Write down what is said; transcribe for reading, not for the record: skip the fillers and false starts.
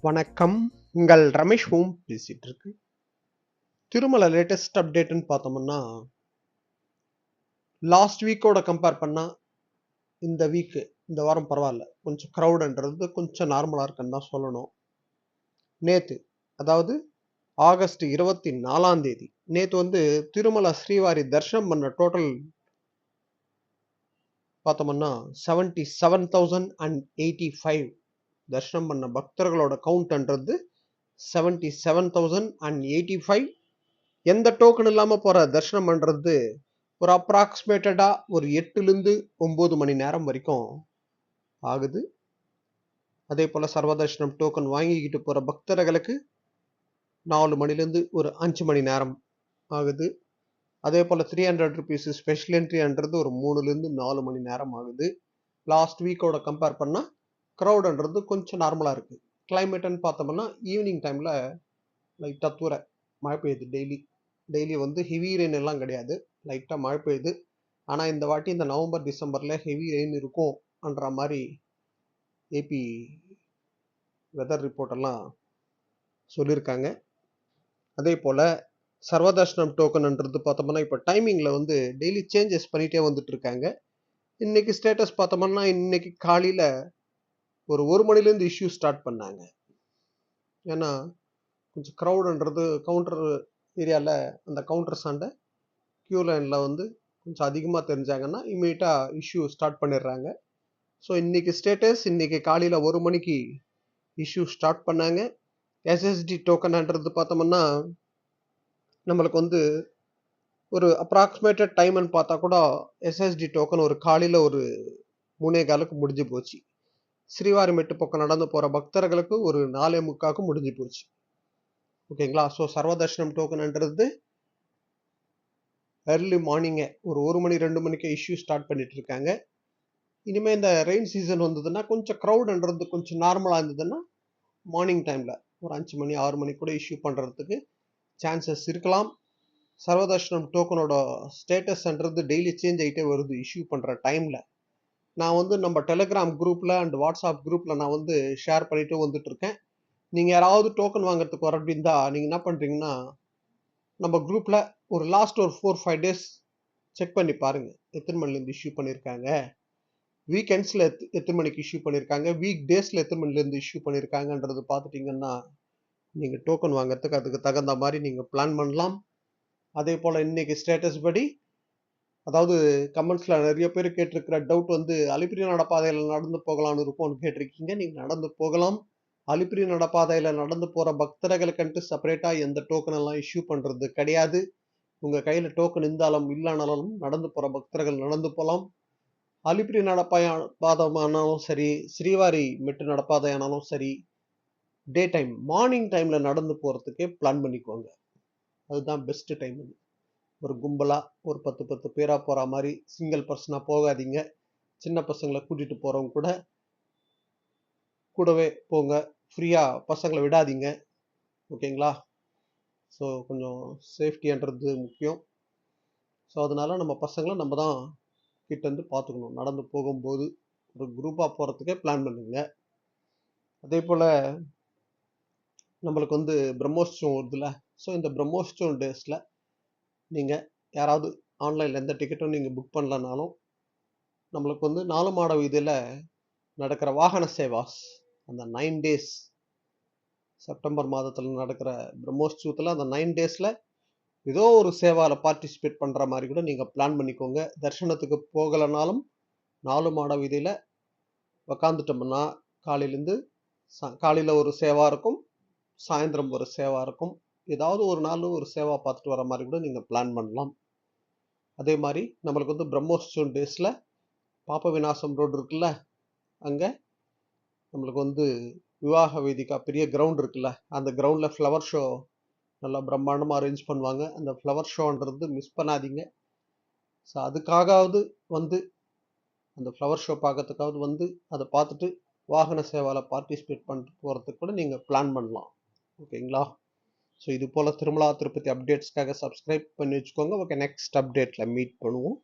வணக்கம். உங்கள் ரமேஷ் ஓம் பேசிட்டு இருக்கு. திருமலை லேட்டஸ்ட் அப்டேட்னு பார்த்தோம்னா, லாஸ்ட் வீக்கோட கம்பேர் பண்ணா இந்த வாரம் பரவாயில்ல. கொஞ்சம் க்ரௌடுன்றது கொஞ்சம் நார்மலா இருக்குன்னு தான் சொல்லணும். நேத்து, அதாவது ஆகஸ்ட் 24ஆம் தேதி, நேத்து திருமலை ஸ்ரீவாரி தரிசனம் பண்ண டோட்டல் பார்த்தோம்னா 77,085 தரிசனம் பண்ண பக்தர்களோட கவுண்ட்ன்றது 77,085. எந்த டோக்கன் இல்லாம போற தரிசனம் பண்றது ஒரு அப்ராக்சிமேட்டடா ஒரு 8லிருந்து 9 மணி நேரம் வரைக்கும் ஆகுது. அதே போல சர்வதர்ஷனம் டோக்கன் வாங்கிக்கிட்டு போற பக்தர்களுக்கு 4 மணிலேருந்து ஒரு 5 மணி நேரம் ஆகுது. அதே போல 300 ருபீஸ் ஸ்பெஷல் என்ட்ரின்றது ஒரு 3லிருந்து 4 மணி நேரம் ஆகுது. லாஸ்ட் வீக்கோட கம்பேர் பண்ணா க்ரௌடுன்றது கொஞ்சம் நார்மலா இருக்கு. கிளைமேட்னு பார்த்தோம்னா ஈவினிங் டைம்ல லைட்டா மழை பெய்யுது. டெய்லி ஹெவி ரெயின் எல்லாம் கிடையாது, லைட்டா மழை பெய்யுது. ஆனா இந்த வாட்டி இந்த நவம்பர் டிசம்பர்ல ஹெவி ரெயின் இருக்கும்ன்ற மாதிரி ஏபி வெதர் ரிப்போர்ட் எல்லாம் சொல்லியிருக்காங்க. அதே போல சர்வதர்ஷனம் டோக்கன்ன்றது பார்த்தோம்னா இப்போ டைமிங்ல டெய்லி சேஞ்சஸ் பண்ணிட்டே வந்துட்டு இருக்காங்க. இன்னைக்கு ஸ்டேட்டஸ் பார்த்தோம்னா இன்னைக்கு காலையில ஒரு மணிலேருந்து இஷ்யூ ஸ்டார்ட் பண்ணாங்க. ஏன்னா கொஞ்சம் க்ரௌடுன்றது கவுண்டர் ஏரியாவில் அந்த கவுண்டர் சாண்டை கியூ லைனில் கொஞ்சம் அதிகமாக தெரிஞ்சாங்கன்னா இமீடியட்டாக இஷ்யூ ஸ்டார்ட் பண்ணிடுறாங்க. ஸோ இன்னைக்கு ஸ்டேட்டஸ் இன்னைக்கு காலையில் 1 மணிக்கு இஷ்யூ ஸ்டார்ட் பண்ணாங்க. எஸ்எஸ்டி டோக்கன்ன்றது பார்த்தோம்னா நம்மளுக்கு ஒரு அப்ராக்சிமேட்டட் டைம்னு பார்த்தா கூட எஸ்எஸ்டி டோக்கன் ஒரு காலையில் ஒரு 3:15 முடிஞ்சு போச்சு. ஸ்ரீவாரிமெட்டு பக்கம் நடந்து போகிற பக்தர்களுக்கு ஒரு 4:45 முடிஞ்சு போச்சு. ஓகேங்களா? ஸோ சர்வதர்ஷனம் டோக்கன்ன்றது ஏர்லி மார்னிங்கே ஒரு 1 மணி 2 மணிக்கு இஷ்யூ ஸ்டார்ட் பண்ணிட்டு இருக்காங்க. இனிமே இந்த ரெயின் சீசன் வந்ததுன்னா கொஞ்சம் க்ரௌடுன்றது கொஞ்சம் நார்மலாக இருந்ததுன்னா மார்னிங் டைம்ல ஒரு 5 மணி 6 மணி கூட இஷ்யூ பண்றதுக்கு சான்சஸ் இருக்கலாம். சர்வதர்ஷனம் டோக்கனோட ஸ்டேட்டஸ்ன்றது டெய்லி சேஞ்ச் ஆகிட்டே வருது இஷ்யூ பண்ற டைம்ல. நான் நம்ம டெலிகிராம் குரூப்ல அண்ட் வாட்ஸ்அப் குரூப்ல நான் ஷேர் பண்ணிட்டு வந்துட்டு இருக்கேன். நீங்க யாராவது டோக்கன் வாங்குறதுக்கு வர அப்படின்னா நீங்க என்ன பண்றீங்கன்னா நம்ம குரூப்ல ஒரு லாஸ்ட் ஒரு 4-5 டேஸ் செக் பண்ணி பாருங்க. எத்தனை மணிலேருந்து இஷ்யூ பண்ணியிருக்காங்க, வீக்கெண்ட்ஸ்ல எத்தனை மணிக்கு இஷ்யூ பண்ணியிருக்காங்க, வீக் டேஸ்ல எத்தனை மணிலேருந்து இஷ்யூ பண்ணியிருக்காங்கன்றது பார்த்துட்டீங்கன்னா நீங்க டோக்கன் வாங்குறதுக்கு அதுக்கு தகுந்த மாதிரி நீங்க பிளான் பண்ணலாம். அதே போல இன்னைக்கு ஸ்டேட்டஸ் படி, அதாவது கமெண்ட்ஸ்ல நிறைய பேர் கேட்டிருக்கிற டவுட் அலிப்பிரி நடப்பாதையில நடந்து போகலாம்னு இருக்கும்னு கேட்டிருக்கீங்க. நீங்க நடந்து போகலாம். அலிப்பிரி நடப்பாதையில நடந்து போற பக்தர்களுக்கு செப்பரேட்டா எந்த டோக்கன் எல்லாம் இஷ்யூ பண்றது கிடையாது. உங்க கையில டோக்கன் இருந்தாலும் இல்லைனாலும் நடந்து போற பக்தர்கள் நடந்து போகலாம். அலிப்பிரி நடப்பாதையானாலும் சரி, ஸ்ரீவாரி மெட்டு நடப்பாதையானாலும் சரி, டே டைம் மார்னிங் டைம்ல நடந்து போறதுக்கே பிளான் பண்ணிக்கோங்க. அதுதான் பெஸ்ட் டைம். ஒரு கும்பலா ஒரு 10 பேரா போற மாதிரி சிங்கிள் பர்சனா போகாதீங்க. சின்ன பசங்களை கூட்டிட்டு போறவங்க கூடவே போங்க. ஃப்ரீயா பசங்களை விடாதீங்க. ஓகேங்களா? ஸோ கொஞ்சம் சேஃப்டின்றது முக்கியம். ஸோ அதனால நம்ம பசங்களை நம்ம தான் கிட்ட இருந்து பார்த்துக்கணும். நடந்து போகும்போது ஒரு குரூப்பா போறதுக்கே பிளான் பண்ணுங்க. அதே போல நம்மளுக்கு பிரம்மோற்சவம் வருதுல்ல. ஸோ இந்த பிரம்மோற்சவம் டேஸ்ல நீங்க யாராவது ஆன்லைன்ல எந்த டிக்கெட்டும் நீங்க புக் பண்ணலனாலும் நம்மளுக்கு 4 மாட வீதியில நடக்கிற வாகன சேவாஸ் அந்த 9 டேஸ் செப்டம்பர் மாதத்துல நடக்கிற பிரம்மோற்சவத்துல அந்த 9 டேஸ்ல ஏதோ ஒரு சேவால பார்ட்டிசிபேட் பண்ற மாதிரி கூட நீங்க பிளான் பண்ணிக்கோங்க. தரிசனத்துக்கு போகலனாலும் 4 மாட வீதியில உக்காந்துட்டோம்னா காலையில ஒரு சேவா இருக்கும், சாயந்தரம் ஒரு சேவா இருக்கும். ஏதாவது ஒரு நாள் ஒரு சேவா பார்த்துட்டு வர மாதிரி கூட நீங்க பிளான் பண்ணலாம். அதே மாதிரி நம்மளுக்கு பிரம்மோற்சவம் டேஸ்ல பாப்ப விநாசம் ரோடு இருக்குல்ல, அங்க நம்மளுக்கு விவாக வேதிக்கா பெரிய கிரவுண்ட் இருக்குல்ல, அந்த கிரவுண்ட்ல ஃப்ளவர் ஷோ நல்லா பிரம்மாண்டமா அரேஞ்ச் பண்ணுவாங்க. அந்த ஃப்ளவர் ஷோன்றது மிஸ் பண்ணாதீங்க. ஸோ அதுக்காகவது அந்த ஃப்ளவர் ஷோ பார்க்கறதுக்காவது அதை பார்த்துட்டு வாகன சேவால பார்ட்டிசிபேட் பண்ணிட்டு போறதுக்கு கூட நீங்க பிளான் பண்ணலாம். ஓகேங்களா? ஸோ இது போல திருமலா திருப்பதி அப்டேட்ஸ்க்காக சப்ஸ்கிரைப் பண்ணி வச்சுக்கோங்க. ஓகே, நெக்ஸ்ட் அப்டேட்ல மீட் பண்ணுவோம்.